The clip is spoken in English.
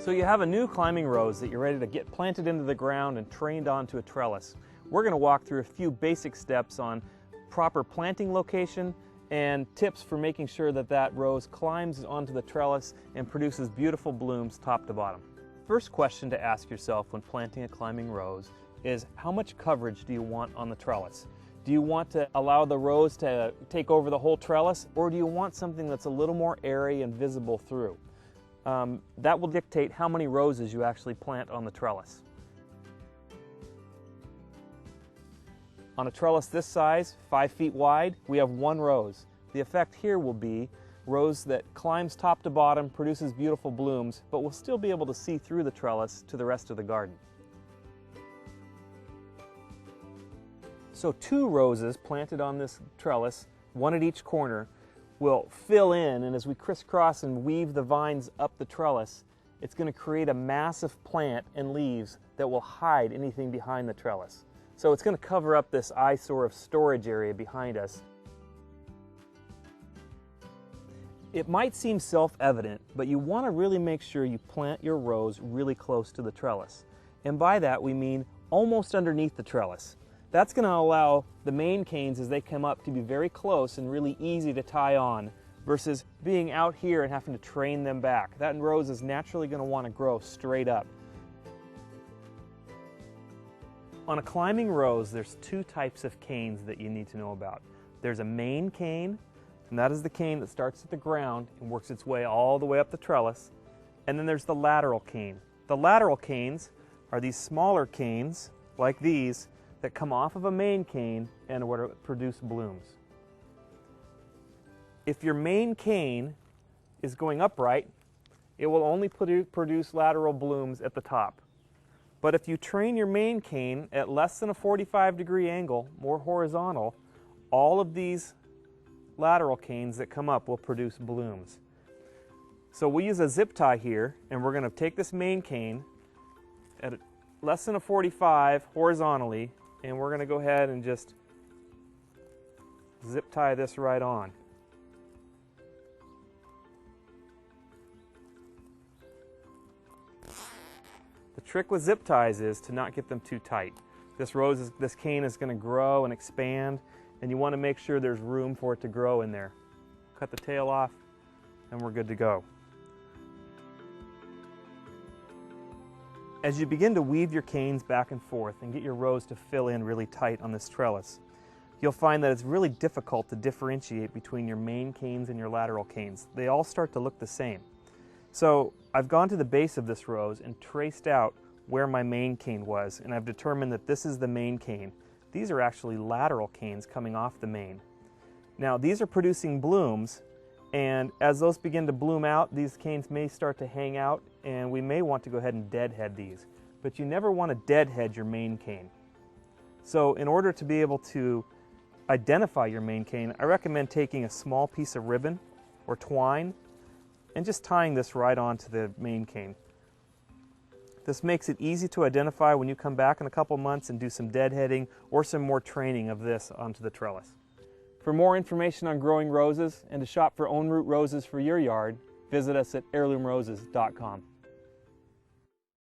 So you have a new climbing rose that you're ready to get planted into the ground and trained onto a trellis. We're going to walk through a few basic steps on proper planting location and tips for making sure that that rose climbs onto the trellis and produces beautiful blooms top to bottom. First question to ask yourself when planting a climbing rose is, how much coverage do you want on the trellis? Do you want to allow the rose to take over the whole trellis, or do you want something that's a little more airy and visible through? That will dictate how many roses you actually plant on the trellis. On a trellis this size, 5 feet wide, we have one rose. The effect here will be rose that climbs top to bottom, produces beautiful blooms, but will still be able to see through the trellis to the rest of the garden. So 2 roses planted on this trellis, one at each corner, will fill in, and as we crisscross and weave the vines up the trellis, it's going to create a massive plant and leaves that will hide anything behind the trellis. So it's going to cover up this eyesore of storage area behind us. It might seem self-evident, but you want to really make sure you plant your rose really close to the trellis. And by that we mean almost underneath the trellis. That's going to allow the main canes as they come up to be very close and really easy to tie on, versus being out here and having to train them back. That rose is naturally going to want to grow straight up. On a climbing rose, there's 2 types of canes that you need to know about. There's a main cane, and that is the cane that starts at the ground and works its way all the way up the trellis. And then there's the lateral cane. The lateral canes are these smaller canes, like these, that come off of a main cane and would produce blooms. If your main cane is going upright, it will only produce lateral blooms at the top. But if you train your main cane at less than a 45-degree angle, more horizontal, all of these lateral canes that come up will produce blooms. So we use a zip tie here, and we're going to take this main cane at less than a 45 horizontally, and we're going to go ahead and just zip tie this right on. The trick with zip ties is to not get them too tight. This cane is going to grow and expand, and you want to make sure there's room for it to grow in there. Cut the tail off, and we're good to go. As you begin to weave your canes back and forth and get your rose to fill in really tight on this trellis, you'll find that it's really difficult to differentiate between your main canes and your lateral canes. They all start to look the same. So I've gone to the base of this rose and traced out where my main cane was, and I've determined that this is the main cane. These are actually lateral canes coming off the main. Now these are producing blooms, and as those begin to bloom out, these canes may start to hang out, and we may want to go ahead and deadhead these. But you never want to deadhead your main cane. So in order to be able to identify your main cane, I recommend taking a small piece of ribbon or twine and just tying this right onto the main cane. This makes it easy to identify when you come back in a couple months and do some deadheading or some more training of this onto the trellis. For more information on growing roses and to shop for own root roses for your yard, visit us at heirloomroses.com.